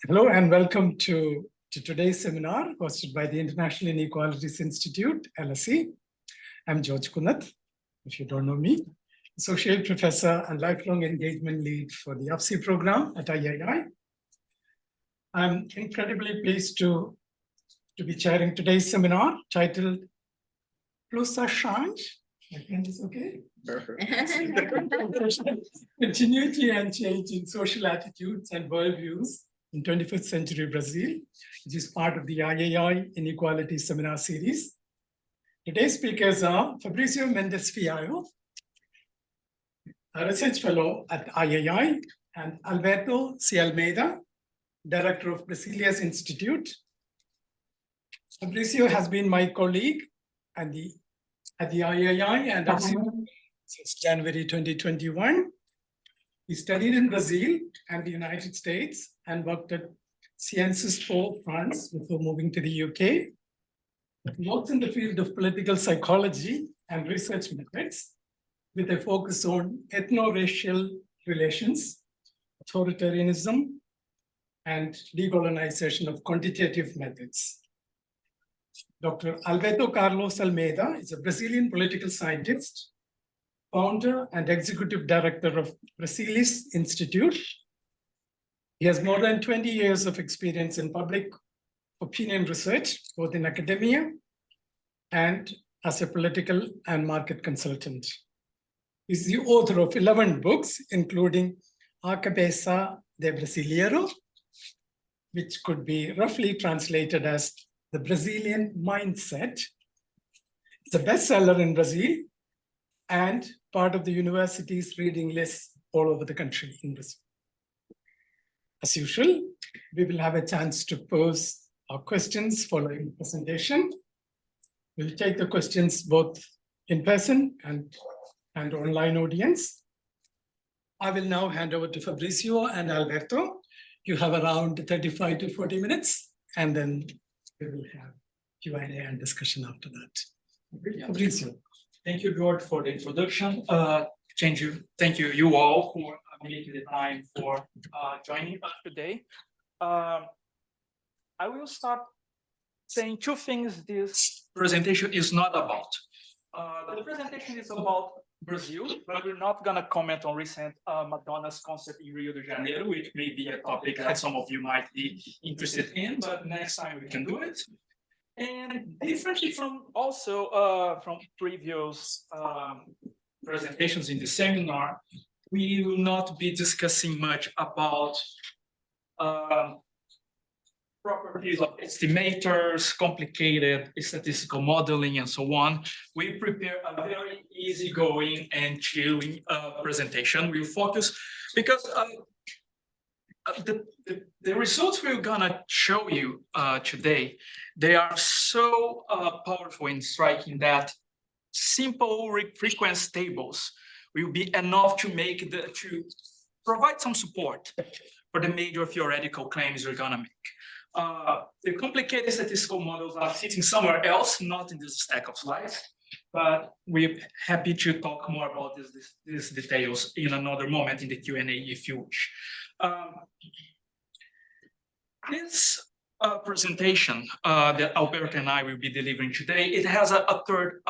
Hello and welcome to today's seminar hosted by the International Inequalities Institute, LSE. I'm George Kunath, if you don't know me, Associate Professor and Lifelong Engagement Lead for the UPSI program at III. I'm incredibly pleased to be chairing today's seminar titled Plus ça change. I think it's okay. Perfect. Continuity and change in social attitudes and worldviews in 21st century Brazil, which is part of the III Inequalities seminar series. Today's speakers are Fabrício Mendes Fialho, a research fellow at III, and Alberto Almeida, director of Brasilis Institute. Fabrício has been my colleague at the III and since January 2021. He studied in Brazil and the United States and worked at Ciências for France before moving to the UK. He works in the field of political psychology and research methods with a focus on ethno-racial relations, authoritarianism, and decolonization of quantitative methods. Dr. Alberto Carlos Almeida is a Brazilian political scientist, founder and executive director of Brasilis Institute. He has more than 20 years of experience in public opinion research, both in academia and as a political and market consultant. He's the author of 11 books, including A Cabeça de Brasileiro, which could be roughly translated as The Brazilian Mindset. It's a bestseller in Brazil and part of the university's reading list all over the country in Brazil. As usual, we will have a chance to pose our questions following the presentation. We'll take the questions both in person and online audience. I will now hand over to Fabrício and Alberto. You have around 35 to 40 minutes, and then we will have Q&A and discussion after that. Fabrício. Thank you, George, for the introduction. Thank you all for making the time for joining us today. I will start saying two things this presentation is not about. The presentation is about Brazil, but we're not going to comment on recent Madonna's concert in Rio de Janeiro, which may be a topic that some of you might be interested in, but next time we can do it. And differently from from previous presentations in the seminar, we will not be discussing much about properties of estimators, complicated statistical modeling, and so on. We prepare a very easygoing and chilling presentation. We'll focus because the results we're gonna show you today, they are so powerful and striking that simple frequency tables will be enough to provide some support for the major theoretical claims we're gonna make. The complicated statistical models are sitting somewhere else, not in this stack of slides, but we're happy to talk more about these details in another moment in the Q&A if you wish. This presentation that Alberto and I will be delivering today, it has a third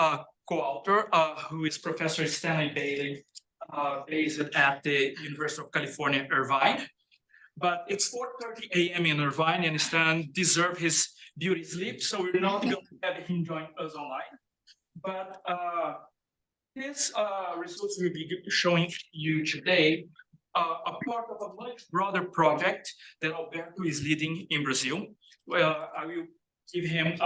co-author who is Professor Stanley Bailey, based at the University of California, Irvine. But it's 4:30 a.m. in Irvine, and Stan deserves his beauty sleep, so we're not going to have him join us online. But his results will be showing you today a part of a much broader project that Alberto is leading in Brazil. Well, I will give him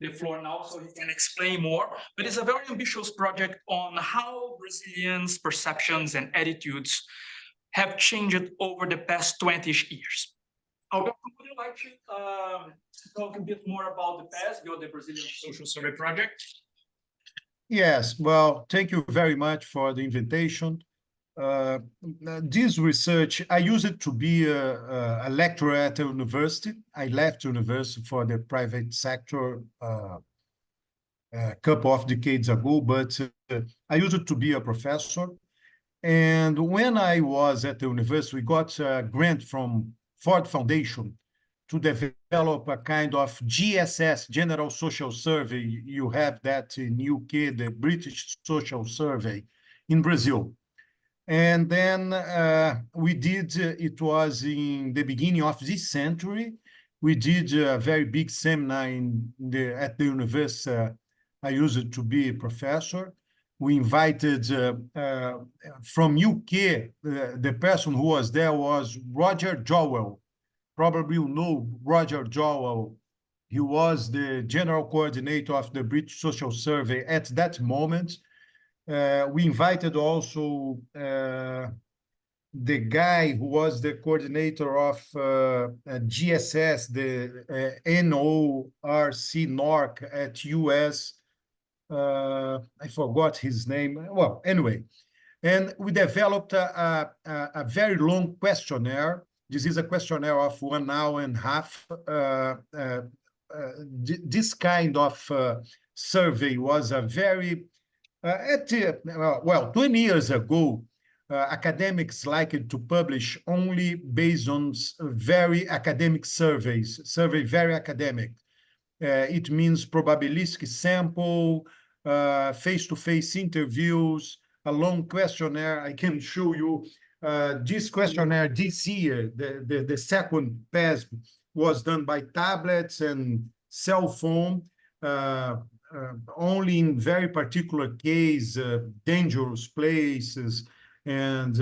the floor now so he can explain more. But it's a very ambitious project on how Brazilians' perceptions and attitudes have changed over the past 20 years. Alberto, would you like to talk a bit more about the past, the Brazilian Social Survey Project? Yes, well, thank you very much for the invitation. This research, I used it to be a lecturer at the university. I left university for the private sector a couple of decades ago, but I used it to be a professor. And when I was at the university, we got a grant from Ford Foundation to develop a kind of GSS, General Social Survey. You have that in UK, the British Social Survey in Brazil. And then we did, it was in the beginning of this century, we did a very big seminar at the university. I used to be a professor. We invited from UK, the person who was there was Roger Jowell. Probably you know Roger Jowell. He was the general coordinator of the British Social Survey at that moment. We invited also the guy who was the coordinator of GSS, the NORC at US. I forgot his name. Well, anyway, and we developed a very long questionnaire. This is a questionnaire of 1 hour and a half. This kind of survey was a very, 20 years ago, academics liked to publish only based on very academic surveys, very academic. It means probabilistic sample, face-to-face interviews, a long questionnaire. I can show you this questionnaire this year. The second pass was done by tablets and cell phone, only in very particular case, dangerous places, and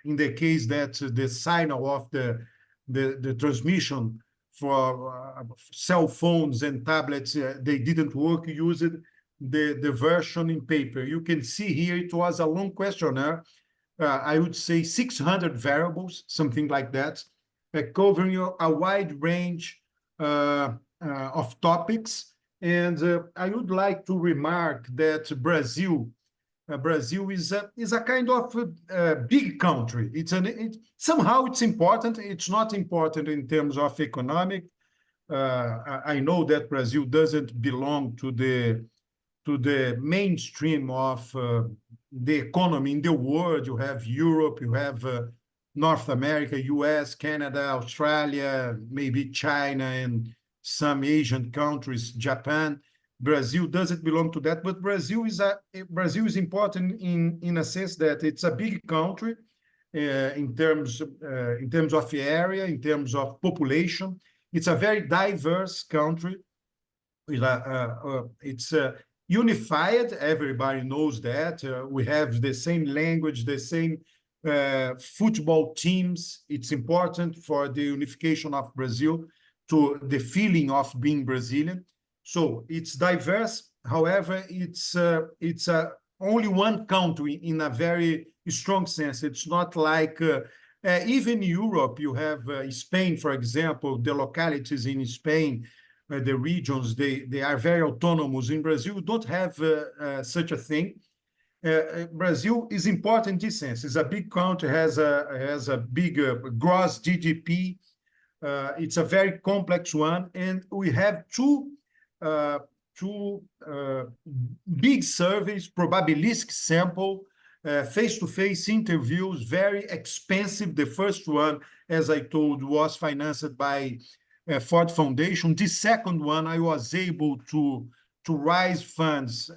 in the case that the signal of the transmission for cell phones and tablets, they didn't work, used the version in paper. You can see here it was a long questionnaire, I would say 600 variables, something like that, covering a wide range of topics. And I would like to remark that Brazil is a kind of big country. Somehow it's important. It's not important in terms of economic. I know that Brazil doesn't belong to the mainstream of the economy in the world. You have Europe, you have North America, US, Canada, Australia, maybe China, and some Asian countries, Japan. Brazil doesn't belong to that, but Brazil is important in a sense that it's a big country in terms of area, in terms of population. It's a very diverse country. It's unified. Everybody knows that. We have the same language, the same football teams. It's important for the unification of Brazil, to the feeling of being Brazilian. So it's diverse. However, it's only one country in a very strong sense. It's not like even Europe. You have Spain, for example. The localities in Spain, the regions, they are very autonomous. In Brazil, you don't have such a thing. Brazil is important in this sense. It's a big country, has a big gross GDP. It's a very complex one, and we have two big surveys, probabilistic sample, face-to-face interviews, very expensive. The first one, as I told, was financed by Ford Foundation. The second one, I was able to raise funds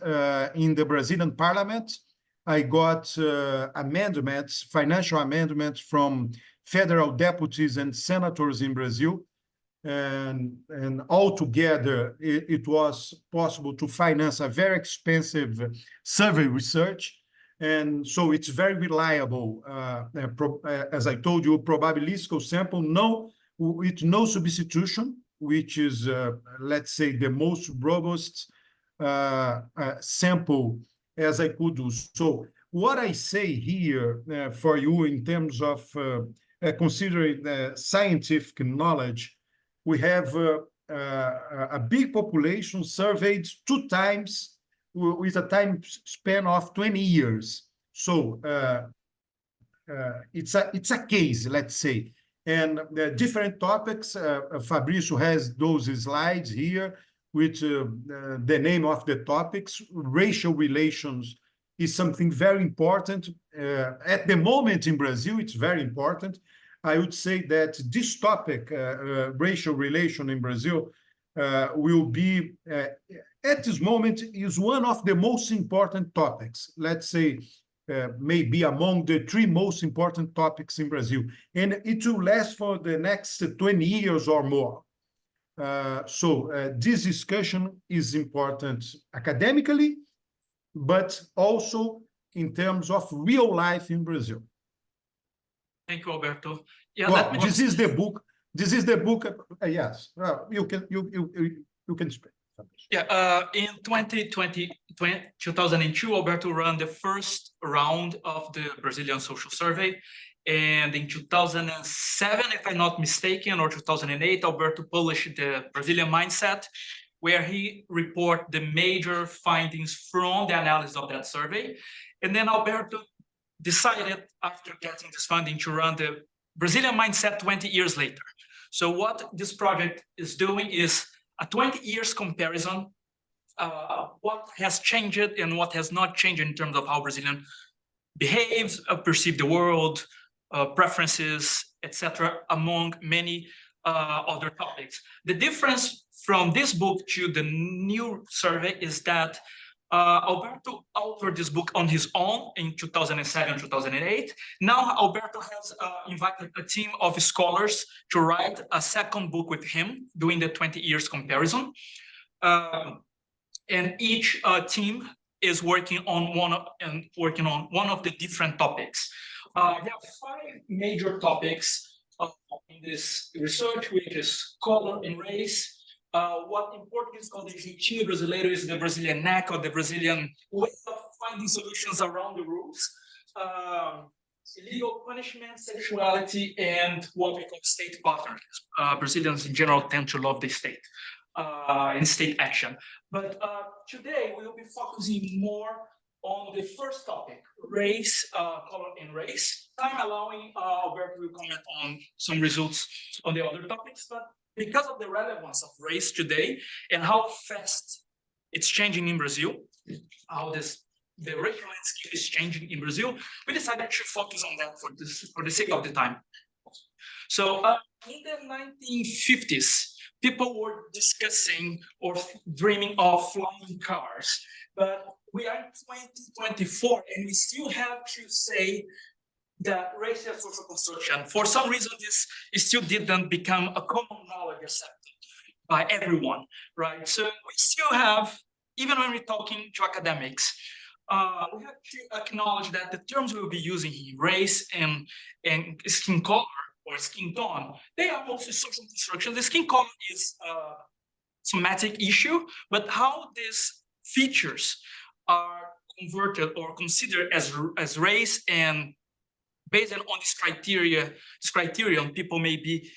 in the Brazilian parliament. I got amendments, financial amendments from federal deputies and senators in Brazil. And altogether, it was possible to finance a very expensive survey research. And so it's very reliable. As I told you, probabilistic sample, with no substitution, which is, let's say, the most robust sample as I could do. So what I say here for you in terms of considering scientific knowledge, we have a big population surveyed 2 times with a time span of 20 years. So it's a case, let's say. And different topics, Fabrício has those slides here with the name of the topics. Racial relations is something very important. At the moment in Brazil, it's very important. I would say that this topic, racial relation in Brazil, will be, at this moment, is one of the most important topics. Let's say, maybe among the 3 most important topics in Brazil. And it will last for the next 20 years or more. So this discussion is important academically, but also in terms of real life in Brazil. Thank you, Alberto. Yeah, Well, let me this just- is the book. This is the book. Yes, you can speak. Yeah, in 2002, Alberto ran the first round of the Brazilian social survey. And in 2007, if I'm not mistaken, or 2008, Alberto published the Brazilian Mindset, where he reported the major findings from the analysis of that survey. And then Alberto decided, after getting this funding, to run the Brazilian Mindset 20 years later. So what this project is doing is a 20 years comparison, what has changed and what has not changed in terms of how Brazilian behaves, perceive the world, preferences, etc., among many other topics. The difference from this book to the new survey is that Alberto authored this book on his own in 2007, 2008. Now Alberto has invited a team of scholars to write a second book with him, doing the 20 years comparison. And each team is working on one of the different topics. There are 5 major topics in this research, which is color and race. What in Portuguese is called the jeitinho brasileiro is the Brazilian knack, or the Brazilian way of finding solutions around the rules. Illegal punishment, sexuality, and what we call state patterns. Brazilians in general tend to love the state and state action. But today we will be focusing more on the first topic, race, color and race. Time allowing, Alberto will comment on some results on the other topics, but because of the relevance of race today and how fast it's changing in Brazil, how the racial landscape is changing in Brazil, we decided to focus on that for the sake of the time. So in the 1950s, people were discussing or dreaming of flying cars, but we are in 2024 and we still have to say that race is social construction. For some reason, this still didn't become a common knowledge accepted by everyone, right? So we still have, even when we're talking to academics, we have to acknowledge that the terms we'll be using here, race and skin color or skin tone, they are mostly social construction. The skin color is a somatic issue, but how these features are converted or considered as race and based on this criterion, people may be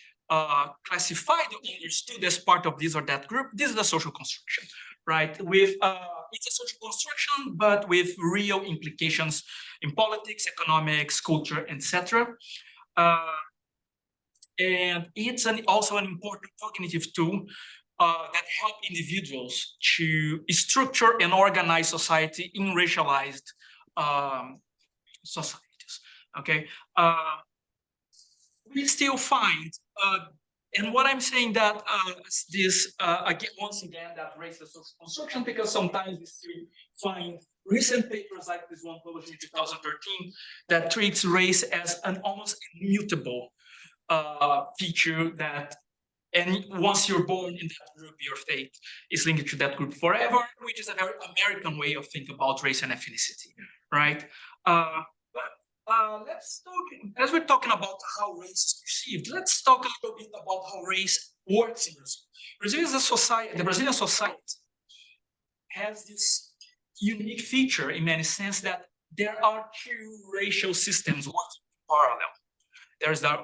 classified or understood as part of this or that group. This is the social construction, right? With it's a social construction, but with real implications in politics, economics, culture, etc. And it's also an important cognitive tool that help individuals to structure and organize society in racialized societies. Okay, we still find, and what I'm saying that this again, once again, that race is social construction, because sometimes we still find recent papers like this one published in 2013 that treats race as an almost immutable feature that, and once you're born in that group, your fate is linked to that group forever, which is a very American way of thinking about race and ethnicity, right? Let's talk, as we're talking about how race is perceived, let's talk a little bit about how race works in Brazil. Brazil is a society, the Brazilian society has this unique feature in many sense that there are 2 racial systems working in parallel.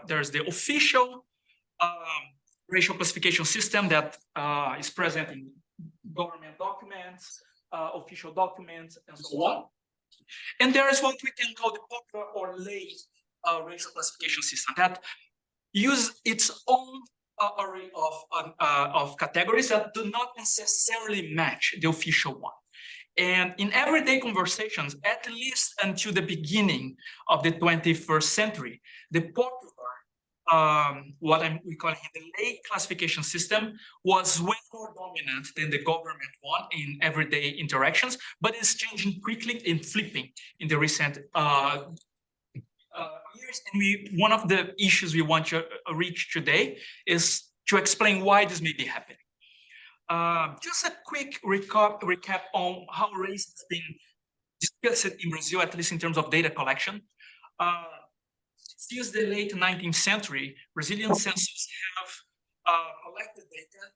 There's the official racial classification system that is present in government documents, official documents, and so on. And there is what we can call the popular or lay racial classification system that use its own array of categories that do not necessarily match the official one. And in everyday conversations, at least until the beginning of the 21st century, the popular we call the lay classification system was way more dominant than the government one in everyday interactions, but it's changing quickly and flipping in the recent years. And one of the issues we want to reach today is to explain why this may be happening. Just a quick recap on how race has been discussed in Brazil, at least in terms of data collection. Since the late 19th century, Brazilian census have collected data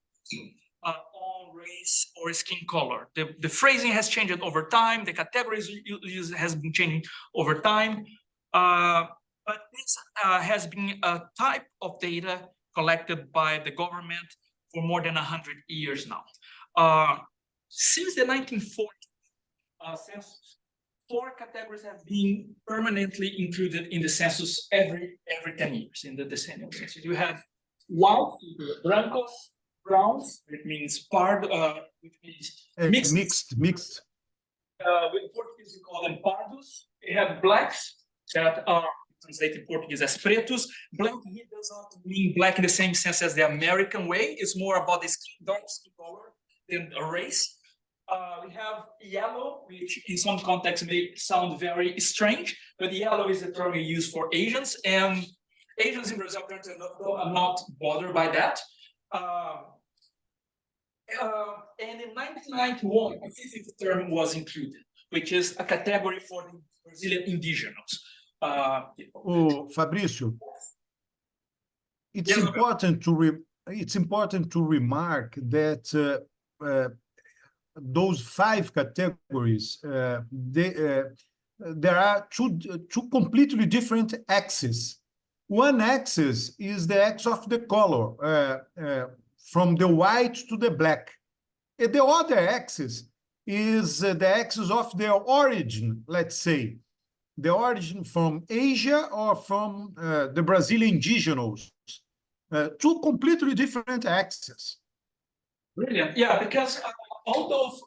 on race or skin color. The phrasing has changed over time. The categories used has been changing over time. But this has been a type of data collected by the government for more than 100 years now. Since the 1940 census, 4 categories have been permanently included in the census every 10 years in the decennial census. You have white, blancos, browns, which means which means mixed. With Portuguese, we call them pardos. You have blacks that are translated in Portuguese as pretos. Black here does not mean black in the same sense as the American way. It's more about the dark skin color than a race. We have yellow, which in some contexts may sound very strange, but yellow is the term we use for Asians, and Asians in Brazil are not bothered by that. And in 1991, a 5th term was included, which is a category for the Brazilian indigenous. Fabrício, it's Yes, important to remark that those 5 categories, there are two completely different axes. One axis is the axis of the color, from the white to the black. And the other axis is the axis of their origin, let's say, the origin from Asia or from the Brazilian indigenous. 2 completely different axes. Brilliant. Yeah, because although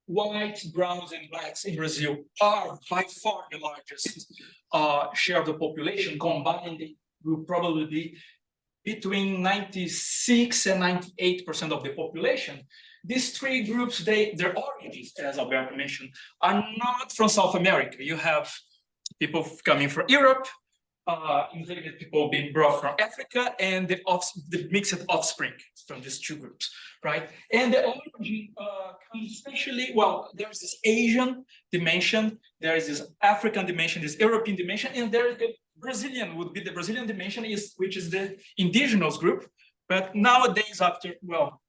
whites, browns, and blacks in Brazil are by far the largest share of the population, combined, it will probably be between 96 and 98% of the population. These 3 groups, their origins, as Alberto mentioned, are not from South America. You have people coming from Europe, people being brought from Africa, and the mixed offspring from these 2 groups, right? And the origin comes especially, well, there's this Asian dimension, there is this African dimension, this European dimension, and there is the Brazilian, would be the Brazilian dimension, which is the indigenous group. But nowadays, after, well,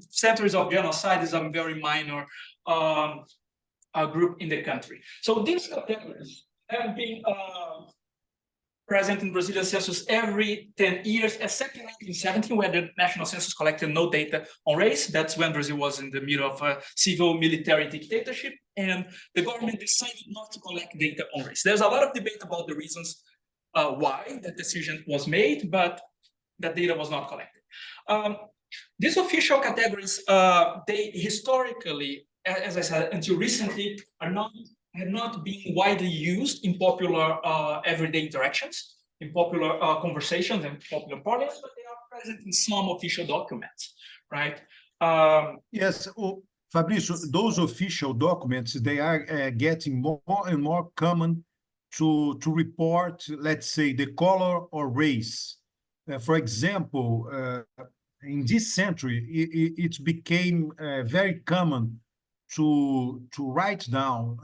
centuries of genocide, is a very minor group in the country. So these categories have been present in Brazilian census every 10 years, except in 1917, where the national census collected no data on race. That's when Brazil was in the middle of a civil military dictatorship, and the government decided not to collect data on race. There's a lot of debate about the reasons why that decision was made, but that data was not collected. These official categories, they historically, as I said, until recently, have not been widely used in popular everyday interactions, in popular conversations and popular parlance, but they are present in some official documents, right? Yes, Fabrício, those official documents, they are getting more and more common to report, let's say, the color or race. For example, in this century, it became very common to write down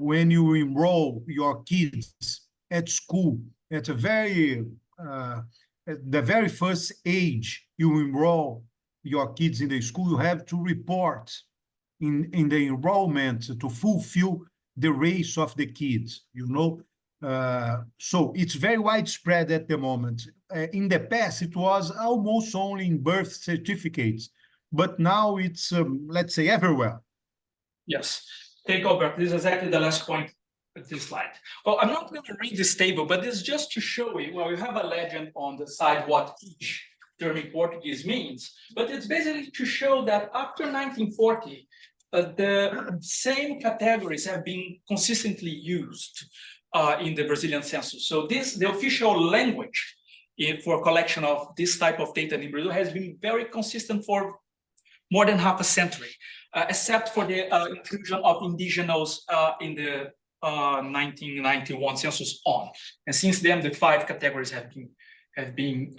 when you enroll your kids at school at the very first age you enroll your kids in the school, you have to report in the enrollment to fulfill the race of the kids, you know. So it's very widespread at the moment. In the past, it was almost only in birth certificates, but now it's, let's say, everywhere. Yes. Thank you, Alberto. This is exactly the last point of this slide. Well, I'm not going to read this table, but this is just to show you, well, we have a legend on the side what each term in Portuguese means, but it's basically to show that after 1940, the same categories have been consistently used in the Brazilian census. So the official language for collection of this type of data in Brazil has been very consistent for more than half a century, except for the inclusion of indigenous in the 1991 census on. And since then, the 5 categories have been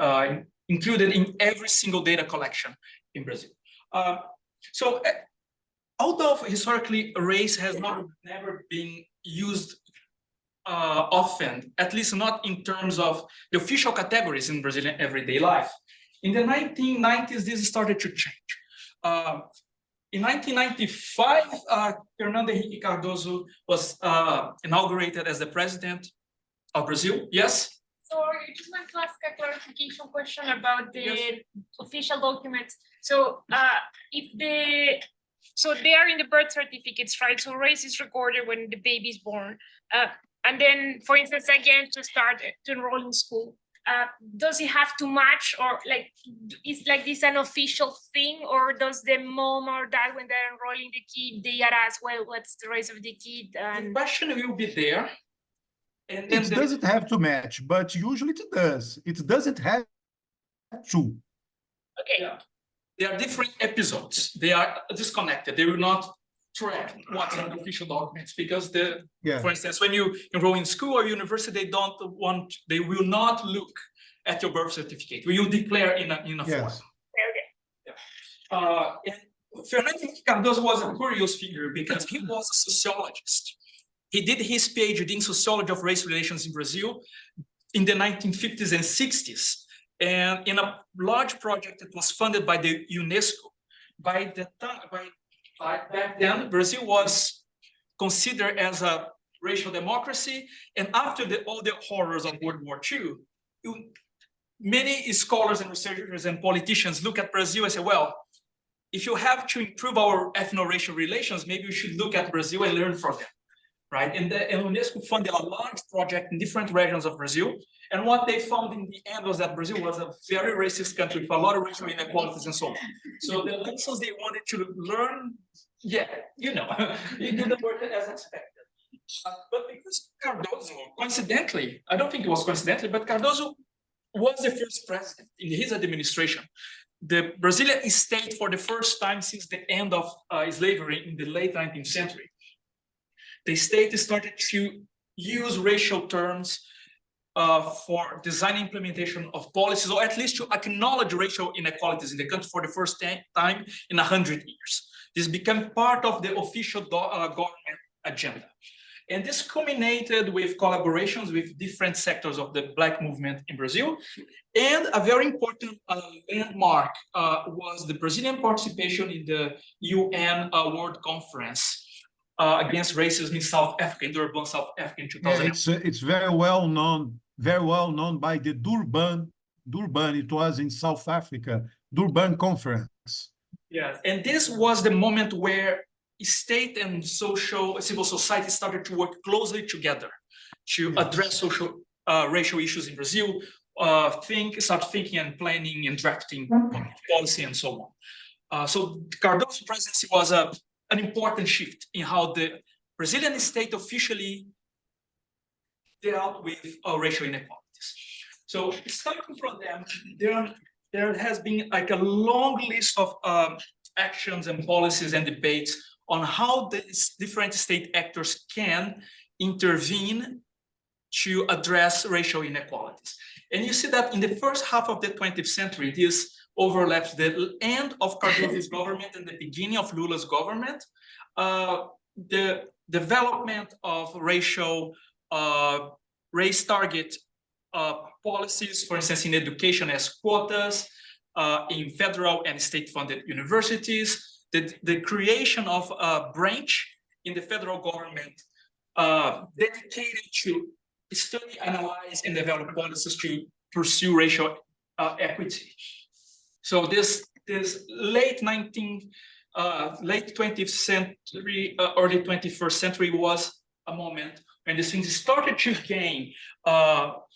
included in every single data collection in Brazil. So although historically race has never been used often, at least not in terms of the official categories in Brazilian everyday life, in the 1990s, this started to change. In 1995, Fernando Henrique Cardoso was inaugurated as the president of Brazil. Yes? So I just want to ask a clarification question about the official documents. So so they are in the birth certificates, right? So race is recorded when the baby is born. And then, for instance, again, to start to enroll in school, does it have to match, or like, is like this an official thing, or does the mom or dad, when they're enrolling the kid, they are asked, well, what's the race of the kid? The question will be there. And then It doesn't have to match, but usually it does. It doesn't have to. Okay. Yeah. There are different episodes. They are disconnected. They will not track what are the official documents, because for instance, when you enroll in school or university, they will not look at your birth certificate. We will declare in a form. Okay. And Fernando Henrique Cardoso was a curious figure because he was a sociologist. He did his PhD in sociology of race relations in Brazil in the 1950s and 60s. And in a large project that was funded by the UNESCO. Back then, Brazil was considered as a racial democracy. And after all the horrors of World War II, many scholars and researchers and politicians look at Brazil and say, well, if you have to improve our ethno-racial relations, maybe we should look at Brazil and learn from them. Right, and UNESCO funded a large project in different regions of Brazil. And what they found in the end was that Brazil was a very racist country with a lot of racial inequalities and so on. So the lessons they wanted to learn, it didn't work as expected. But because Cardoso, coincidentally, I don't think it was coincidentally, but Cardoso was the first president in his administration. The Brazilian state, for the first time since the end of slavery in the late 19th century, the state started to use racial terms for design implementation of policies, or at least to acknowledge racial inequalities in the country for the first time in 100 years. This became part of the official government agenda. And this culminated with collaborations with different sectors of the Black movement in Brazil. And a very important landmark was the Brazilian participation in the UN World Conference against racism in South Africa, in Durban, South Africa in 2000. It's very well known by the Durban. It was in South Africa, Durban Conference. Yes, and this was the moment where state and civil society started to work closely together to address racial issues in Brazil, start thinking and planning and drafting policy and so on. So Cardoso's presidency was an important shift in how the Brazilian state officially dealt with racial inequalities. So starting from them, there has been like a long list of actions and policies and debates on how the different state actors can intervene to address racial inequalities. And you see that in the first half of the 20th century, this overlaps the end of Cardoso's government and the beginning of Lula's government. The development of race target policies, for instance, in education as quotas, in federal and state-funded universities, the creation of a branch in the federal government dedicated to study, analyze, and develop policies to pursue racial equity. So this late 20th century, early 21st century was a moment when these things started to gain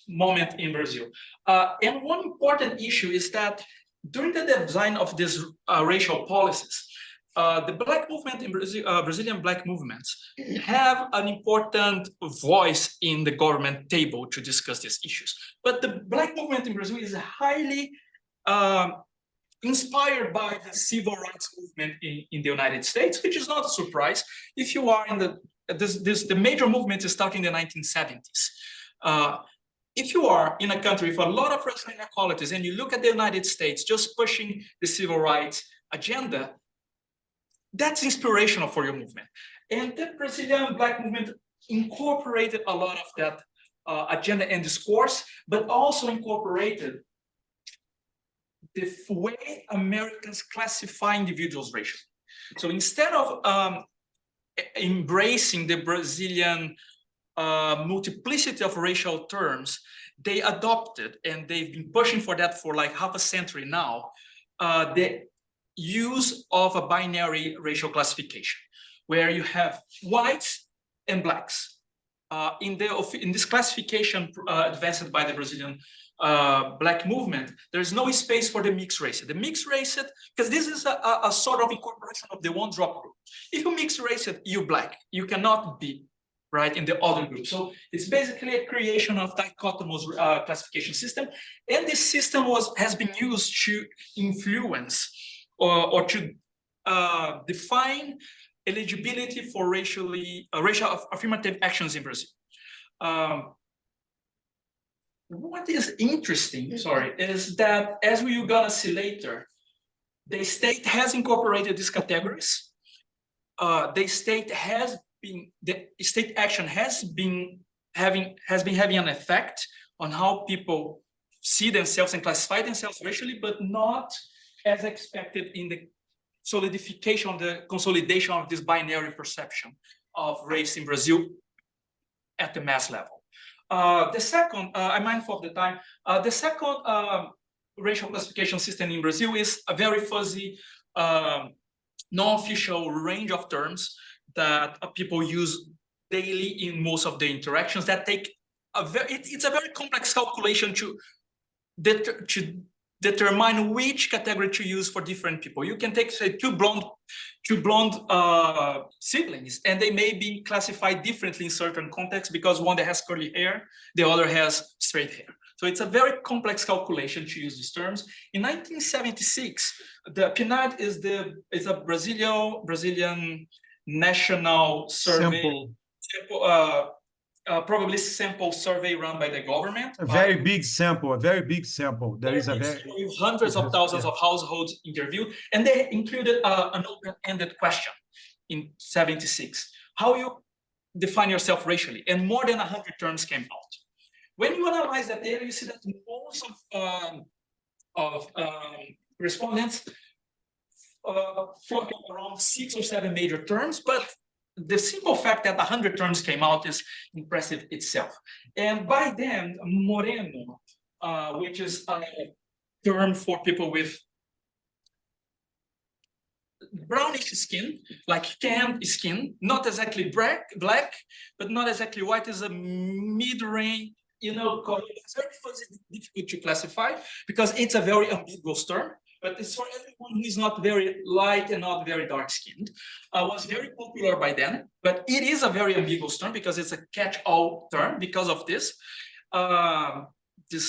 moment in Brazil. And one important issue is that during the design of these racial policies, the Black movement in Brazil, Brazilian Black movements have an important voice in the government table to discuss these issues. But the Black movement in Brazil is highly inspired by the civil rights movement in the United States, which is not a surprise. If you are in the major movement is starting in the 1970s. If you are in a country with a lot of racial inequalities and you look at the United States just pushing the civil rights agenda, that's inspirational for your movement. And the Brazilian Black movement incorporated a lot of that agenda and discourse, but also incorporated the way Americans classify individuals racially. So instead of embracing the Brazilian multiplicity of racial terms, they adopted, and they've been pushing for that for like half a century now, the use of a binary racial classification, where you have whites and blacks. In this classification advanced by the Brazilian Black movement, there's no space for the mixed race. The mixed race, because this is a sort of incorporation of the one drop group. If you mix race, you're black. You cannot be right in the other group. So it's basically a creation of dichotomous classification system, and this system has been used to influence or to define eligibility for racial affirmative actions in Brazil. What is interesting, is that, as we're gonna see later, the state has incorporated these categories. The state action has been having an effect on how people see themselves and classify themselves racially, but not as expected in the solidification, the consolidation of this binary perception of race in Brazil at the mass level. The second, I'm mindful of the time, the second racial classification system in Brazil is a very fuzzy, non-official range of terms that people use daily in most of the interactions that take it's a very complex calculation to determine which category to use for different people. You can take, say, two blonde siblings, and they may be classified differently in certain contexts because one that has curly hair, the other has straight hair. So it's a very complex calculation to use these terms. In 1976, the PNAD is a Brazilian national survey, probably sample survey run by the government. A very big sample. There is a very hundreds of thousands of households interviewed, and they included an open-ended question in 76. How you define yourself racially? And more than 100 terms came out. When you analyze that data, you see that most of respondents flock around 6 or 7 major terms, but the simple fact that 100 terms came out is impressive itself. And by then, moreno, which is a term for people with brownish skin, like tanned skin, not exactly black, but not exactly white, is a mid-range, color. It's very fuzzy, difficult to classify because it's a very ambiguous term. But it's for everyone who is not very light and not very dark-skinned. Was very popular by then, but it is a very ambiguous term because it's a catch-all term because of this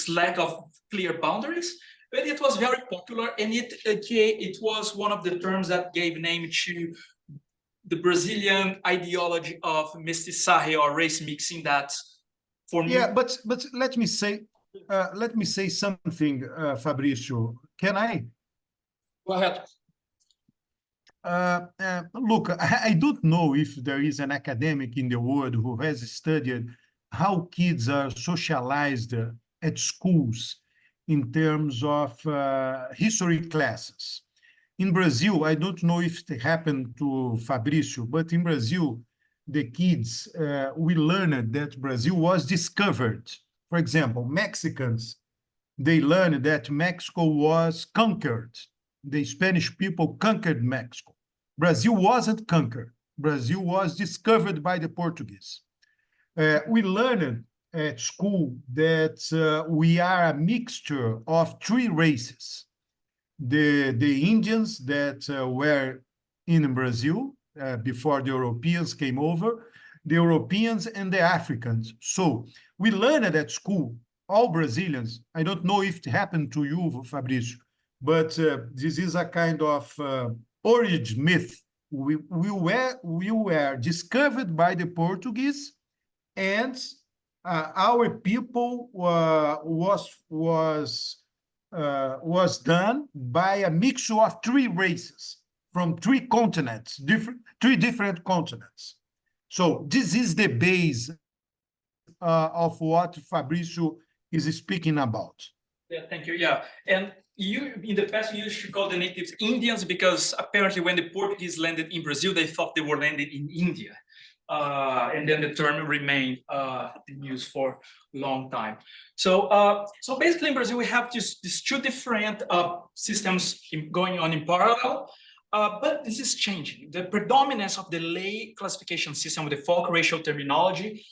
lack of clear boundaries. But it was very popular, and it was one of the terms that gave name to the Brazilian ideology of mestiçagem or race mixing. That, for me, but let me say something, Fabrício. Can I? Go ahead. Look, I don't know if there is an academic in the world who has studied how kids are socialized at schools in terms of history classes. In Brazil, I don't know if it happened to Fabrício, but in Brazil, the kids, we learned that Brazil was discovered. For example, Mexicans, they learned that Mexico was conquered. The Spanish people conquered Mexico. Brazil wasn't conquered. Brazil was discovered by the Portuguese. We learned at school that we are a mixture of 3 races. The Indians that were in Brazil before the Europeans came over, the Europeans and the Africans. So we learned at school, all Brazilians, I don't know if it happened to you, Fabrício, but this is a kind of origin myth. We were discovered by the Portuguese, and our people was done by a mixture of three races from three continents, three different continents. So this is the base of what Fabrício is speaking about. Yeah, thank you. Yeah, and you in the past you used to call the natives Indians because apparently when the Portuguese landed in Brazil, they thought they were landed in India, and then the term remained in use for a long time. So, so basically in Brazil we have these two different systems going on in parallel. But this is changing. The predominance of the lay classification system with the folk racial terminology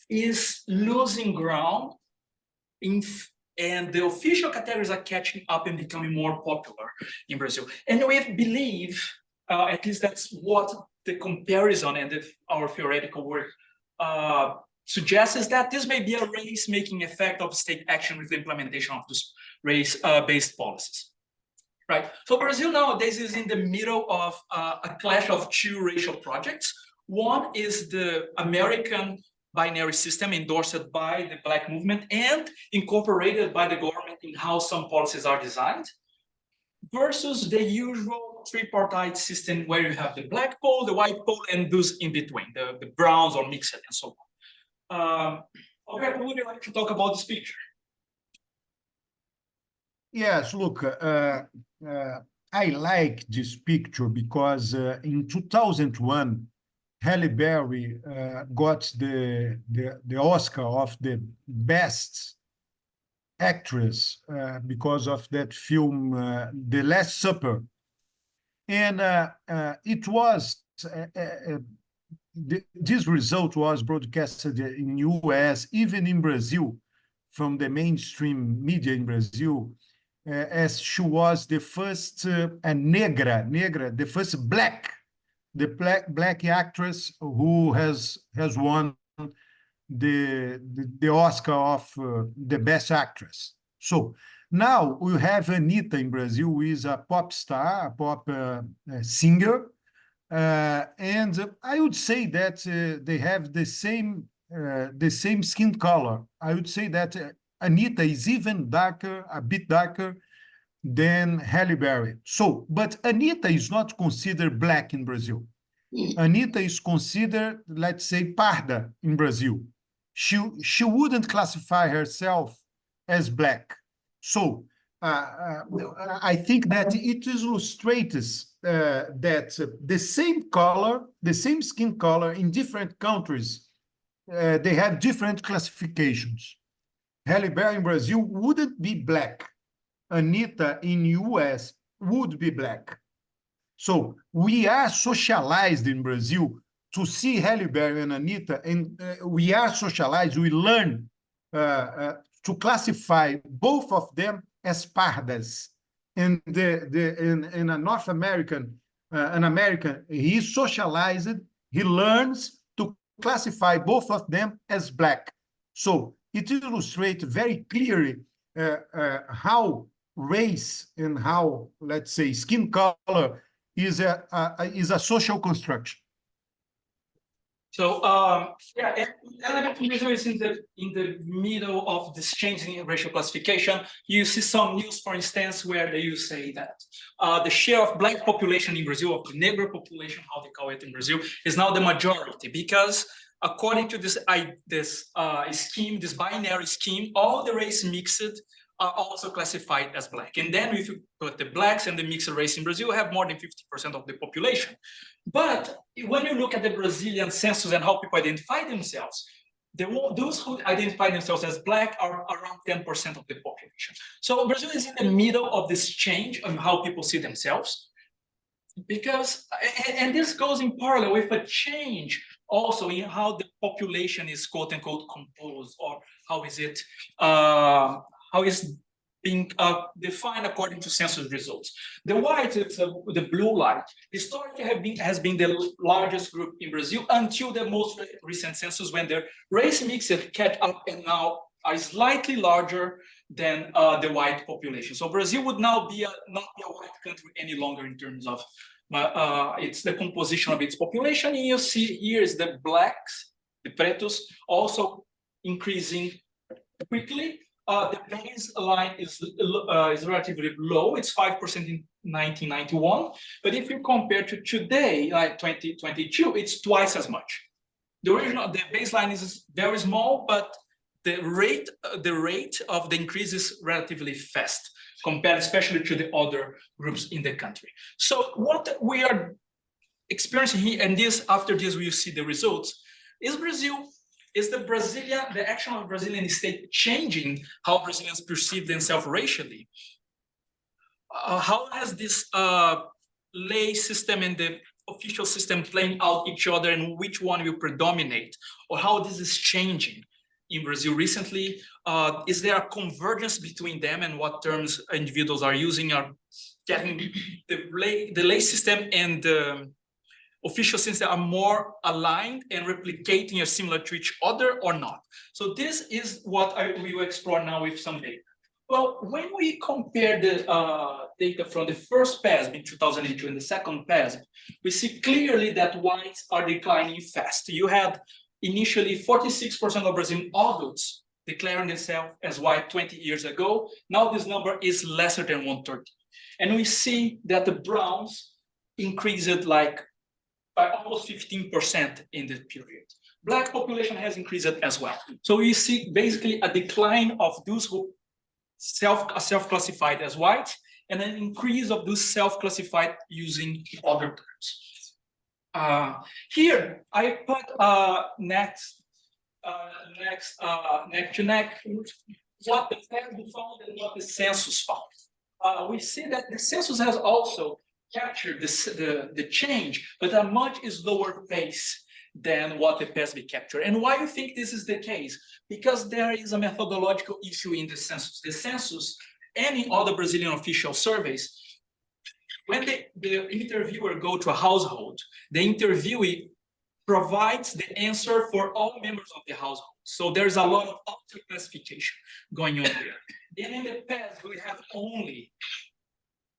is losing ground, and the official categories are catching up and becoming more popular in Brazil. And we believe, at least that's what the comparison and our theoretical work suggests, is that this may be a race-making effect of state action with the implementation of these race-based policies. Right. So Brazil nowadays is in the middle of a clash of two racial projects. One is the American binary system endorsed by the Black movement and incorporated by the government in how some policies are designed, versus the usual tripartite system where you have the Black pole, the white pole, and those in between, the browns or mixed and so on. Alberto, would you like to talk about this picture? Yes, look, I like this picture because in 2001, Halle Berry got the Oscar of the best actress because of that film, The Last Supper. And it was, this result was broadcasted in US, even in Brazil, from the mainstream media in Brazil, as she was the first negra, the first black actress who has won the Oscar of the best actress. So now we have Anitta in Brazil, who is a pop star, a pop singer, and I would say that they have the same skin color. I would say that Anitta is even darker, a bit darker than Halle Berry. So, but Anitta is not considered black in Brazil. Anitta is considered, let's say, parda in Brazil. She wouldn't classify herself as black. So I think that it illustrates that the same color, the same skin color in different countries, they have different classifications. Halle Berry in Brazil wouldn't be black. Anitta in US would be black. So we are socialized in Brazil to see Halle Berry and Anitta, and we are socialized, we learn to classify both of them as pardas. And in a North American, an American, he is socialized, he learns to classify both of them as black. So it illustrates very clearly how race and how, let's say, skin color is a social construction. So yeah, and is in the middle of this changing in racial classification. You see some news, for instance, where they say that the share of black population in Brazil, of the Negro population, how they call it in Brazil, is now the majority, because according to this scheme, this binary scheme, all the race mixed are also classified as black. And then if you put the blacks and the mixed race in Brazil, have more than 50% of the population. But when you look at the Brazilian census and how people identify themselves, those who identify themselves as black are around 10% of the population. So Brazil is in the middle of this change on how people see themselves. Because, and this goes in parallel with a change also in how the population is quote unquote composed, or how is being defined according to census results. The white, the blue light, historically has been the largest group in Brazil until the most recent census, when the race mix had kept up and now are slightly larger than the white population. So Brazil would now be not be a white country any longer in terms of it's the composition of its population. And you see here is the blacks, the pretos, also increasing quickly. The baseline is relatively low. It's 5% in 1991. But if you compare to today, like 2022, it's twice as much. The baseline is very small, but the rate of the increase is relatively fast, compared especially to the other groups in the country. So what we are experiencing here, and after this we will see the results, is the action of the Brazilian state changing how Brazilians perceive themselves racially? How has this lay system and the official system playing out each other, and which one will predominate, or how this is changing in Brazil recently? Is there a convergence between them, and what terms individuals are using are getting the lay system and the official system are more aligned and replicating or similar to each other or not? So this is what we will explore now with some data. Well, when we compare the data from the first PASB in 2002 and the second PASB, we see clearly that whites are declining fast. You had initially 46% of Brazilian adults declaring themselves as white 20 years ago. Now this number is lesser than 1/3. And we see that the browns increased by almost 15% in this period. Black population has increased as well. So we see basically a decline of those who self-classified as white, and an increase of those self-classified using other terms. Here I put neck to neck what the PASB found and what the census found. We see that the census has also captured the change, but at a much slower pace than what the PASB captured. And why do you think this is the case? Because there is a methodological issue in the census. The census, any other Brazilian official surveys, when the interviewer go to a household, the interviewee provides the answer for all members of the household. So there's a lot of auto classification going on there. Then in the PASB, we have only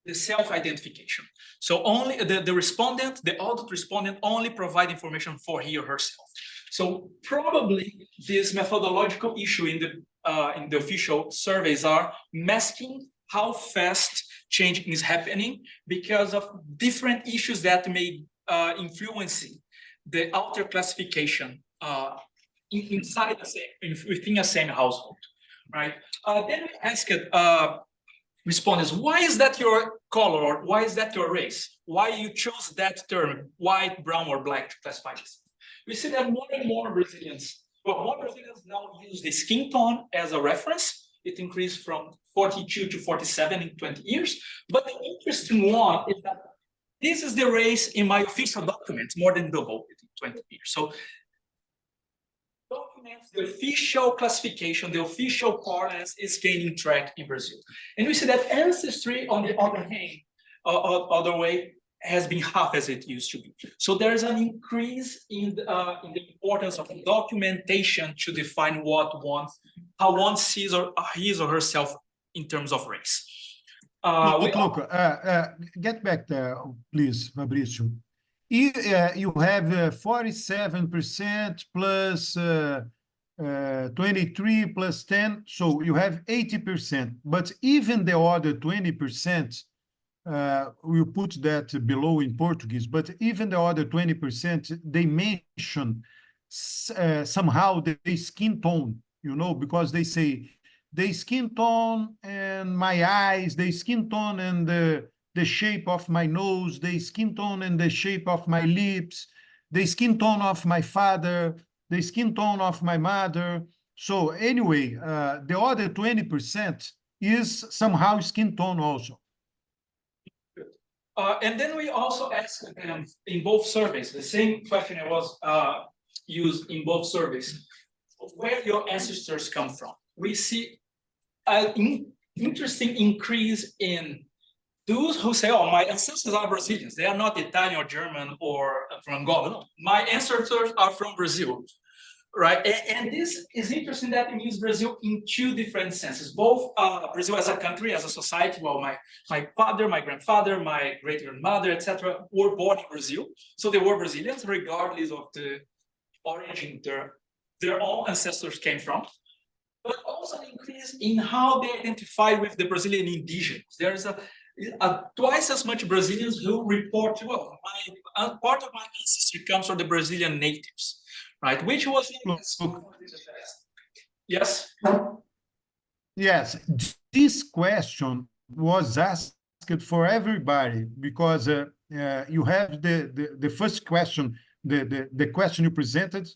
the self-identification. So only the respondent, the adult respondent, only provide information for he or herself. So probably this methodological issue in the official surveys are masking how fast changing is happening, because of different issues that may influence the outer classification inside within a same household, right? Then we asked respondents, why is that your color, or why is that your race? Why you chose that term, white, brown, or black, to classify this? We see that more and more Brazilians now use the skin tone as a reference. It increased from 42 to 47 in 20 years. But the interesting one is that this is the race in my official documents, more than double in 20 years. So documents, the official classification, the official parlance is gaining track in Brazil. And we see that ancestry, on the other hand, other way, has been half as it used to be. So there is an increase in the importance of documentation to define how one sees his or herself in terms of race. Look, get back there, please, Fabrício. You have 47% plus 23 plus 10, so you have 80%. But even the other 20%, we'll put that below in Portuguese, but even the other 20%, they mention somehow the skin tone, because they say the skin tone and my eyes, the skin tone and the shape of my nose, the skin tone and the shape of my lips, the skin tone of my father, the skin tone of my mother. So anyway, the other 20% is somehow skin tone also. And then we also asked them in both surveys, the same question was used in both surveys, where your ancestors come from. We see interesting increase in those who say, oh, my ancestors are Brazilians. They are not Italian or German or from Angola. No, my ancestors are from Brazil, right? And this is interesting that it means Brazil in two different senses, both Brazil as a country, as a society. Well, my father, my grandfather, my great-grandmother, etc., were born in Brazil. So they were Brazilians, regardless of the origin their own ancestors came from. But also an increase in how they identify with the Brazilian indigenous. There's a twice as much Brazilians who report, well, part of my ancestry comes from the Brazilian natives, right? Which was yes. Yes, this question was asked for everybody because you have the first question, the question you presented,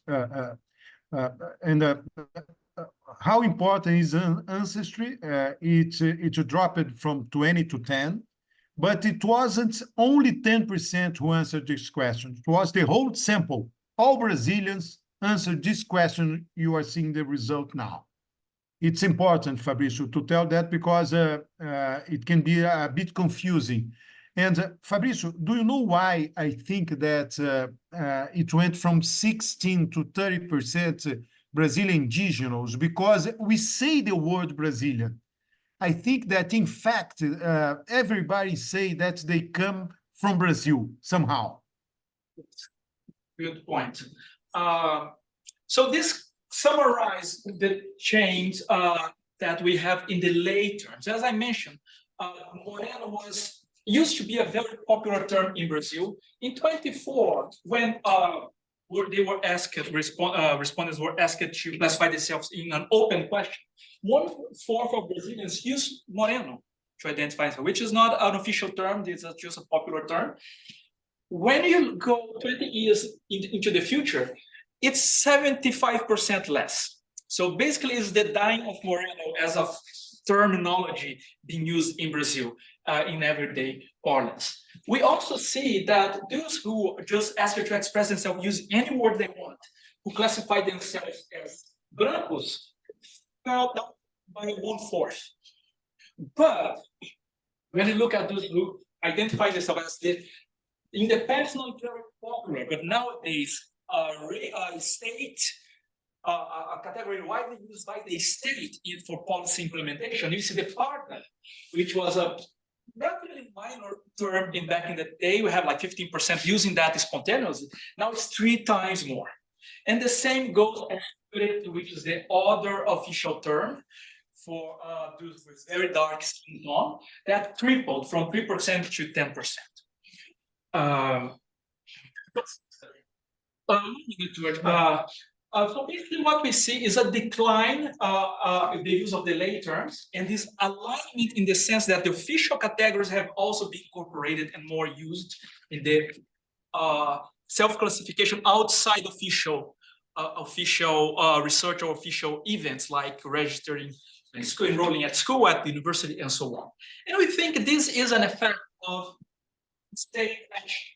and how important is ancestry? It dropped from 20 to 10, but it wasn't only 10% who answered this question. It was the whole sample. All Brazilians answered this question. You are seeing the result now. It's important, Fabrício, to tell that because it can be a bit confusing. And Fabrício, do you know why I think that it went from 16 to 30% Brazilian indigenous? Because we say the word Brazilian. I think that, in fact, everybody say that they come from Brazil somehow. Good point. So this summarize the change that we have in the late terms. As I mentioned, Moreno used to be a very popular term in Brazil. In 24, when they were asked, respondents were asked to classify themselves in an open question, 1/4 of Brazilians use Moreno to identify themselves, which is not an official term. This is just a popular term. When you go 20 years into the future, it's 75% less. So basically, it's the dying of Moreno as a terminology being used in Brazil in everyday parlance. We also see that those who just ask to express themselves use any word they want, who classify themselves as brancos, fell down by 1/4. But when you look at those who identify themselves as in the past not very popular, but nowadays state, a category widely used by the state for policy implementation. You see the partner, which was a relatively minor term back in the day. We have like 15% using that spontaneously. Now it's 3 times more. And the same goes for spirit, which is the other official term for those with very dark skin tone, that tripled from 3% to 10%. So basically what we see is a decline in the use of the lay terms, and this alignment in the sense that the official categories have also been incorporated and more used in the self-classification outside official research or official events like registering in school, enrolling at school, at the university, and so on. And we think this is an effect of state action.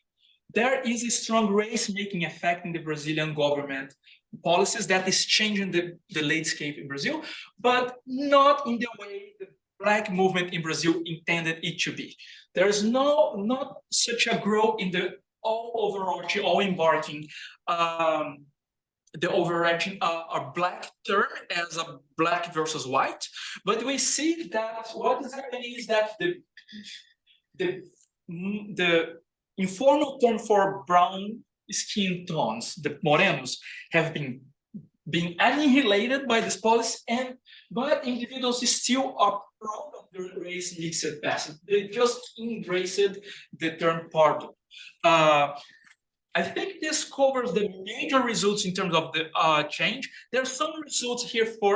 There is a strong race-making effect in the Brazilian government policies that is changing the landscape in Brazil, but not in the way the Black movement in Brazil intended it to be. There is not such a growth in the all-overarching, all-embarking, the overarching Black term as a Black versus white, but we see that what is happening is that the informal term for brown skin tones, the morenos, have been annihilated by this policy, but individuals still are proud of their race mixed past. They just embraced the term pardo. I think this covers the major results in terms of the change. There are some results here for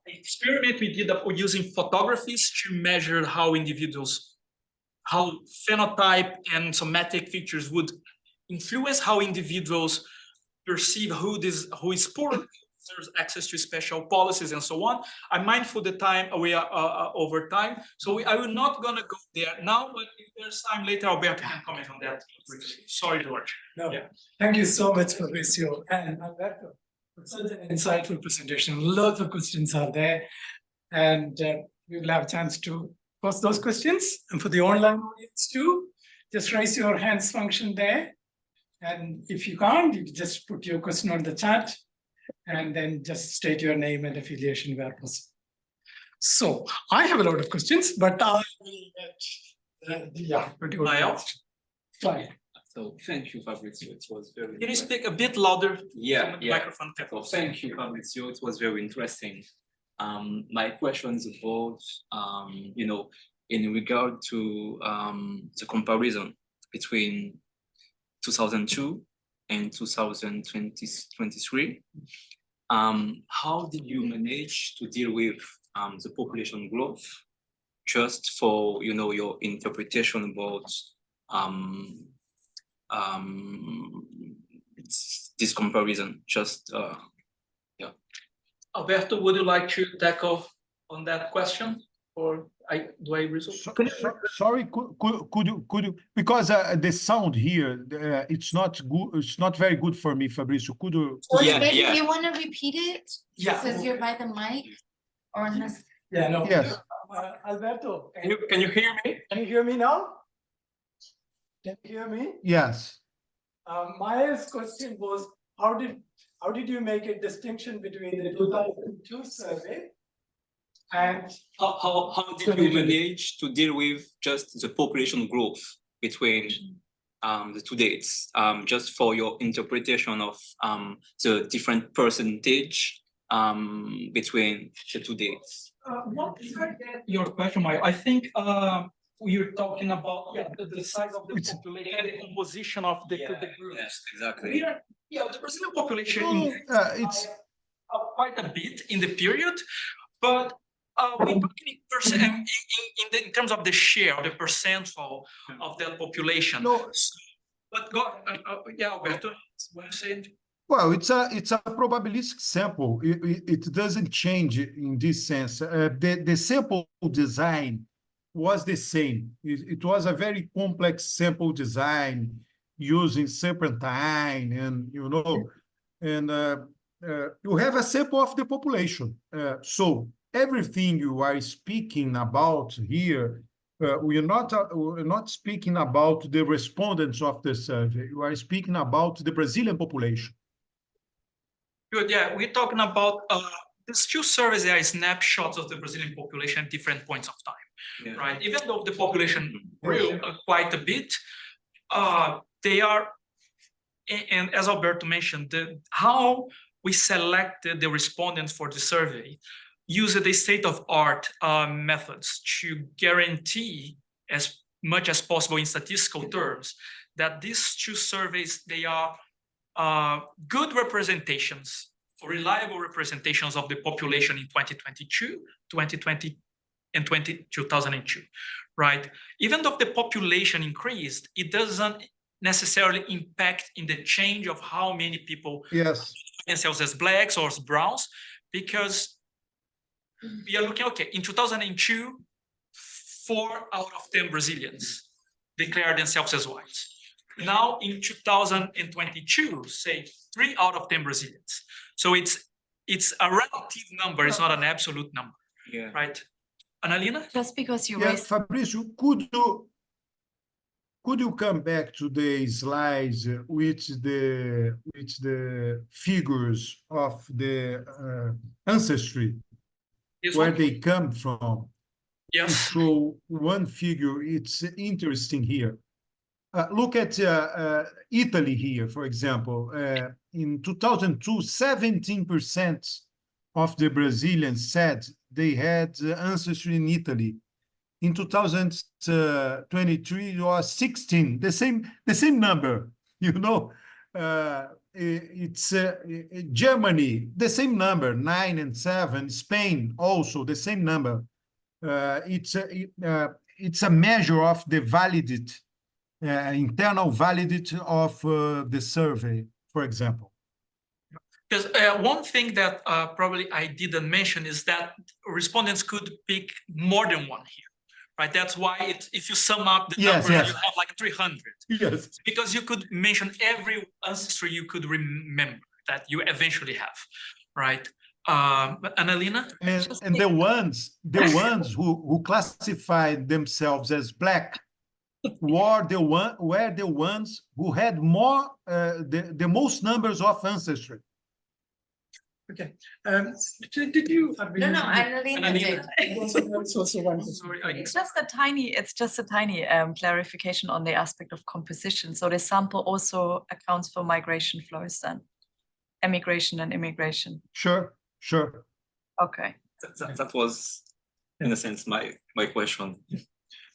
experiment we did using photographies to measure how phenotype and somatic features would influence how individuals perceive who is poor, deserves access to special policies, and so on. I'm mindful the time we are over time, so I will not gonna go there now. But if there's time later, Alberto can comment on that. Sorry, George. No, yeah. Thank you so much, Fabrício and Alberto. Such an insightful presentation. Lots of questions are there. And we will have a chance to post those questions. And for the online audience too, just raise your hands function there. And if you can't, you just put your question on the chat and then just state your name and affiliation where possible. So I have a lot of questions, but I will let Fine. So thank you, Fabrizio. It was very. Can you speak a bit louder? Yeah, from the yeah. microphone? So thank you, Fabrizio. It was very interesting. My question is about, you know, in regard to the comparison between 2002 and 2023. How did you manage to deal with the population growth? Just for, you know, your interpretation about this comparison. Just yeah. Alberto, would you like to tackle on that question, or do I resolve? Sorry, could you, because the sound here, it's not good, it's not very good for me, Fabrizio. Could you? Yeah, Maybe yeah. you want to repeat it? Yeah. Since you're by the mic or not? Yeah, no. Yes. Alberto, Can you hear me? can you hear me now? Can you hear me? Yes. Maya's question was, how did you make a distinction between the 2002 survey and How did you manage to deal with just the population growth between the two dates? Just for your interpretation of the different percentage between the two dates. Your question, Maya. I think you're talking about the size of the population, the composition of the groups. Yes, exactly. The Brazilian population It's quite a bit in the period, but we're talking in terms of the share, the percentile of that population. no. But Alberto, what you said? Well, it's a probabilistic sample. It doesn't change in this sense. The sample design was the same. It was a very complex sample design using serpentine, and you have a sample of the population. So everything you are speaking about here, we're not speaking about the respondents of the survey. You are speaking about the Brazilian population. Good, yeah, we're talking about these two surveys are snapshots of the Brazilian population at different points of time, right? Even though the population grew quite a bit, they are, and as Alberto mentioned, how we selected the respondents for the survey used the state-of-art methods to guarantee as much as possible in statistical terms that these two surveys, they are good representations, reliable representations of the population in 2022, 2020, and 2002, right? Even though the population increased, it doesn't necessarily impact in the change of how many people themselves as blacks or as browns, because we are looking, okay, in 2002, 4 out of 10 Brazilians declared themselves as whites. Now in 2022, say 3 out of 10 Brazilians. So it's a relative number, it's not an absolute number, right? Annalena? Just because you Yes, Fabrício, could you come back to the slides with the figures of the ancestry, where they come from? Yes. To show one figure, it's interesting here. Look at Italy here, for example. In 2002, 17% of the Brazilians said they had ancestry in Italy. In 2023, it was 16, the same number, you know. It's Germany, the same number, 9 and 7. Spain, also the same number. It's a measure of the validity, internal validity of the survey, for example. Because one thing that probably I didn't mention is that respondents could pick more than one here, right? That's why if you sum up the number, you have like 300. Yes. Because you could mention every ancestry you could remember that you eventually have, right? Annalena? And the ones who classified themselves as black were the ones who had more the most numbers of ancestry. Okay. Did you? No, no, Annalena did. Sorry, It's just a tiny clarification on the aspect of composition. So the sample also accounts for migration flows then, emigration and immigration. Sure. Okay. That was, in a sense, my question.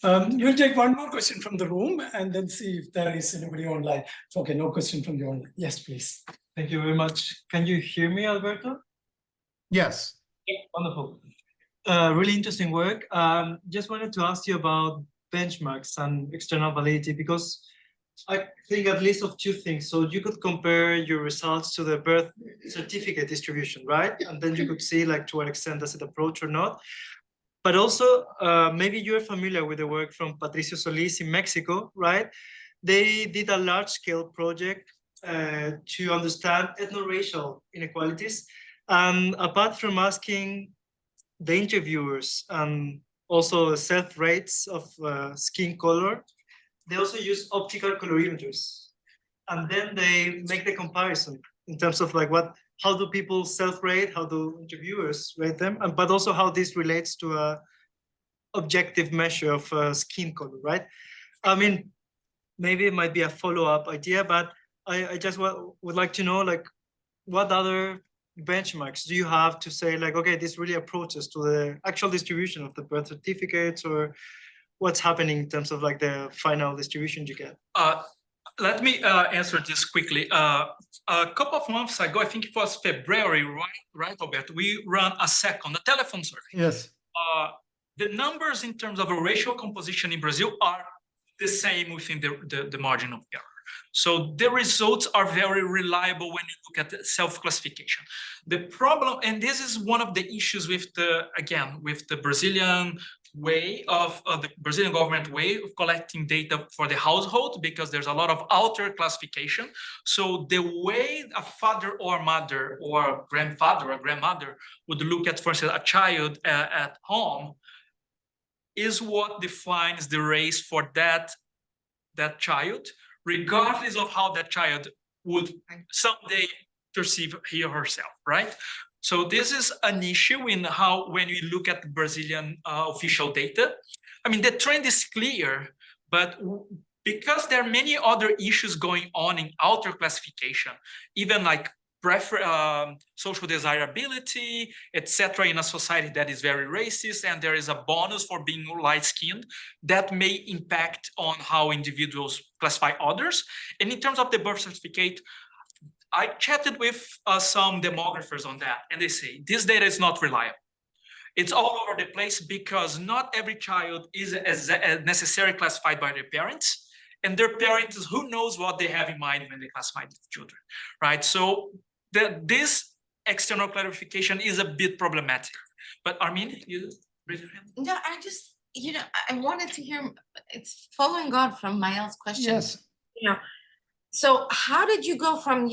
We'll take one more question from the room and then see if there is anybody online. Okay, no question from the online. Yes, please. Thank you very much. Can you hear me, Alberto? Yes. Wonderful. Really interesting work. Just wanted to ask you about benchmarks and external validity, because I think at least of two things. So you could compare your results to the birth certificate distribution, right? And then you could see like to what extent does it approach or not. But also, maybe you're familiar with the work from Patricio Solis in Mexico, right? They did a large-scale project to understand ethno-racial inequalities. And apart from asking the interviewers and also self-rates of skin color, they also use optical colorimeters. And then they make the comparison in terms of like how do people self-rate, how do interviewers rate them, but also how this relates to a objective measure of skin color, right? I mean, maybe it might be a follow-up idea, but I just would like to know, like, what other benchmarks do you have to say, like, okay, this really approaches to the actual distribution of the birth certificates, or what's happening in terms of like the final distribution you get? Let me answer this quickly. A couple of months ago, I think it was February, right, Alberto? We ran a telephone survey. Yes. The numbers in terms of a racial composition in Brazil are the same within the margin of error. So the results are very reliable when you look at the self-classification. The problem, and this is one of the issues with the Brazilian way of the Brazilian government way of collecting data for the household, because there's a lot of outer classification. So the way a father or mother or grandfather or grandmother would look at, for instance, a child at home is what defines the race for that child, regardless of how that child would someday perceive he or herself, right? So this is an issue in how, when we look at the Brazilian official data, I mean, the trend is clear, but because there are many other issues going on in outer classification, even like social desirability, etc., in a society that is very racist, and there is a bonus for being light-skinned, that may impact on how individuals classify others. And in terms of the birth certificate, I chatted with some demographers on that, and they say this data is not reliable. It's all over the place because not every child is as necessarily classified by their parents, and their parents, who knows what they have in mind when they classify the children, right? So this external clarification is a bit problematic. But Armin, you raise your hand? No, I just, I wanted to hear, it's following on from Mael's question. Yes. So how did you go from,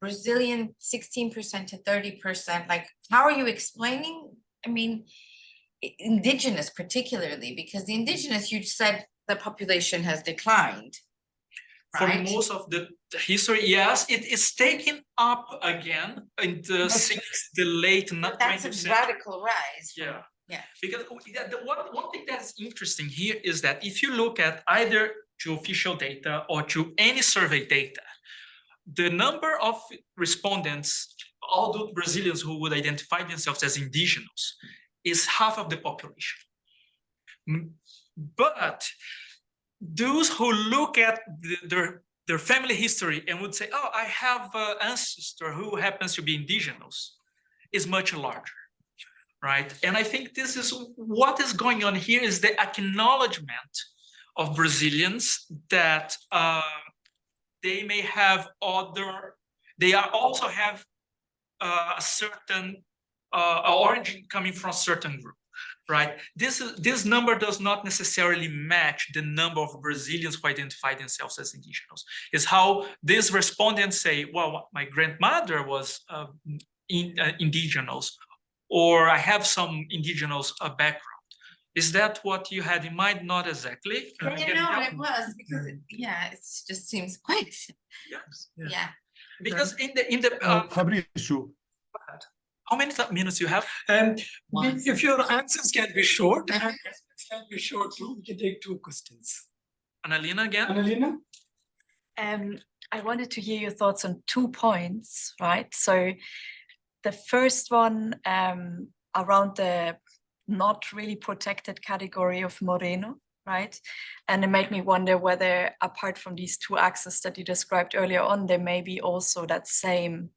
Brazilian 16% to 30%? Like, how are you explaining? I mean, indigenous particularly, because the indigenous, you said the population has declined. For Right? most of the history, yes, it is taken up again since the late 20th That's a century. radical rise. Yeah. Yeah. Because the one thing that's interesting here is that if you look at either to official data or to any survey data, the number of respondents, although Brazilians who would identify themselves as indigenous, is half of the population. But those who look at their family history and would say, oh, I have an ancestor who happens to be indigenous, is much larger. Right. And I think this is what is going on here, is the acknowledgement of Brazilians that they may have also have a certain origin coming from a certain group. Right. This number does not necessarily match the number of Brazilians who identify themselves as indigenous. It's how these respondents say, well, my grandmother was indigenous, or I have some indigenous background. Is that what you had in mind? Not exactly. Yeah, Can you you know, help it me? was because, yeah, it just seems quite, Yes. yeah. Because in the Fabrício, how many minutes you have? And One. if your answers can be short, and questions can be short too, we can take 2 questions. Annalena again? Annalena? I wanted to hear your thoughts on 2 points, right? So the first one around the not really protected category of Moreno, right? And it made me wonder whether, apart from these 2 axes that you described earlier on, there may be also that same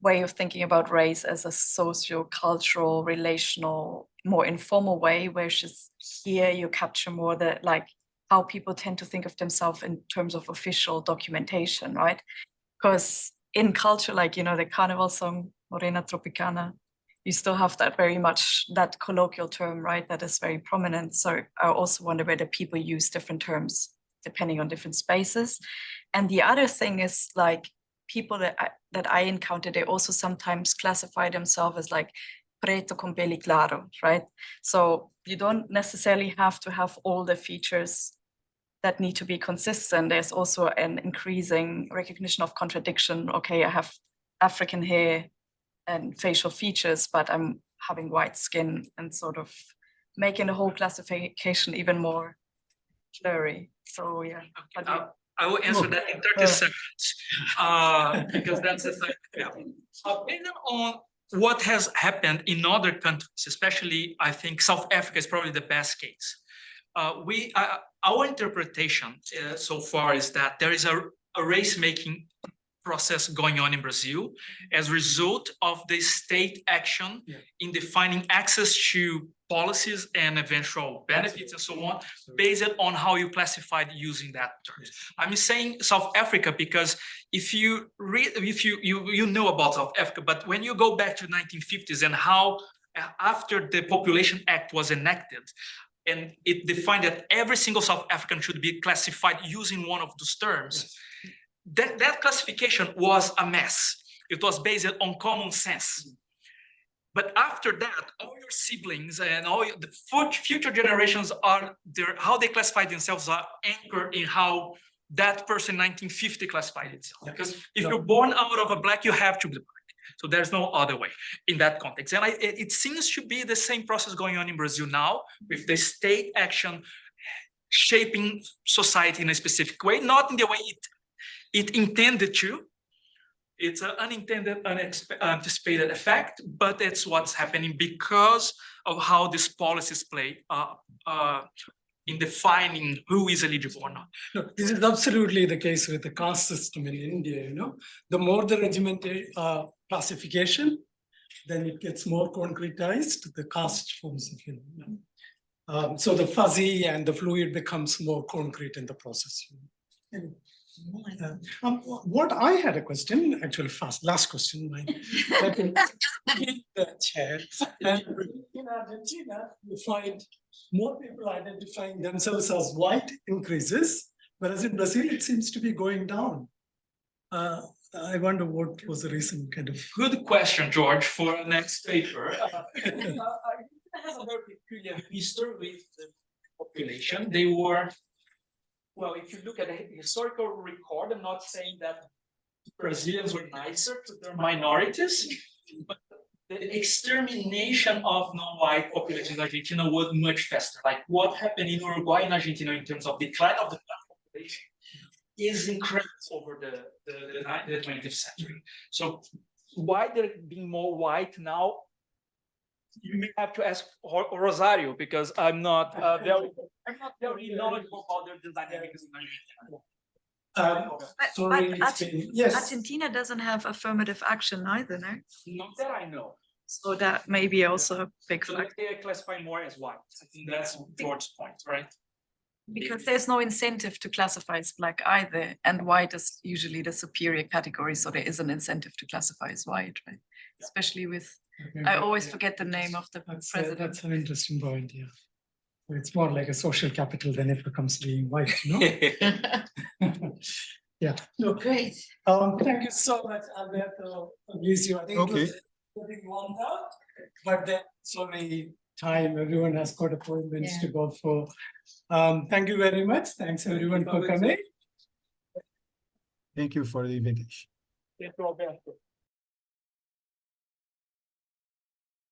way of thinking about race as a socio-cultural, relational, more informal way, where just here you capture more the like how people tend to think of themselves in terms of official documentation, right? Because in culture, like, you know, the carnival song, Morena Tropicana, you still have that very much, that colloquial term, right? That is very prominent. So I also wonder whether people use different terms depending on different spaces. And the other thing is like people that I encounter, they also sometimes classify themselves as like preto con peli claro, right? So you don't necessarily have to have all the features that need to be consistent. There's also an increasing recognition of contradiction. Okay, I have African hair and facial features, but I'm having white skin, and sort of making the whole classification even more blurry. So yeah. I will answer that in 30 seconds, because that's the thing. Yeah. Based on what has happened in other countries, especially I think South Africa is probably the best case. Our interpretation so far is that there is a race-making process going on in Brazil as a result of the state action in defining access to policies and eventual benefits and so on, based on how you classified using that term. I'm saying South Africa because if you read, you know about South Africa, but when you go back to 1950s and how after the Population Act was enacted, and it defined that every single South African should be classified using one of those terms, that classification was a mess. It was based on common sense. But after that, all your siblings and all the future generations are there, how they classify themselves are anchored in how that person in 1950 classified itself. Because if you're born out of a black, you have to be black. So there's no other way in that context. And it seems to be the same process going on in Brazil now, with the state action shaping society in a specific way, not in the way it intended to. It's an unintended, unanticipated effect, but it's what's happening because of how these policies play in defining who is eligible or not. No, this is absolutely the case with the caste system in India, you know. The more the regimented classification, then it gets more concretized, the caste forms of, you know. So the fuzzy and the fluid becomes more concrete in the process. Anyway. What I had a question, actually last question, the chair. And in Argentina, you find more people identifying themselves as white increases, whereas in Brazil, it seems to be going down. I wonder what was the reason, kind of. Good question, George, for our next paper. Argentina has a very peculiar history with the population. They were, well, if you look at the historical record, I'm not saying that Brazilians were nicer to their minorities, but the extermination of non-white populations in Argentina was much faster. Like what happened in Uruguay and Argentina in terms of decline of the black population is incredible over the 20th century. So why they're being more white now, you may have to ask Rosario, because I'm not very knowledgeable about their dynamics in Argentina. Yes. Argentina doesn't have affirmative action either, no? Not that I know. So that may be also a big So factor. they classify more as white. I think that's George's point, right? Because there's no incentive to classify as black either, and white is usually the superior category, so there is an incentive to classify as white, right? Especially with, I always forget the name of the president. That's an interesting point, yeah. It's more like a social capital than it becomes being white, you know? Yeah. No, Great. thank you so much, Alberto, Fabrício. I think it was getting warmed up, but then sorry, time, everyone has got appointments Yeah. to go for. Thank you very much. Thanks everyone for coming. Thank you for the invitation. Thank you, Alberto.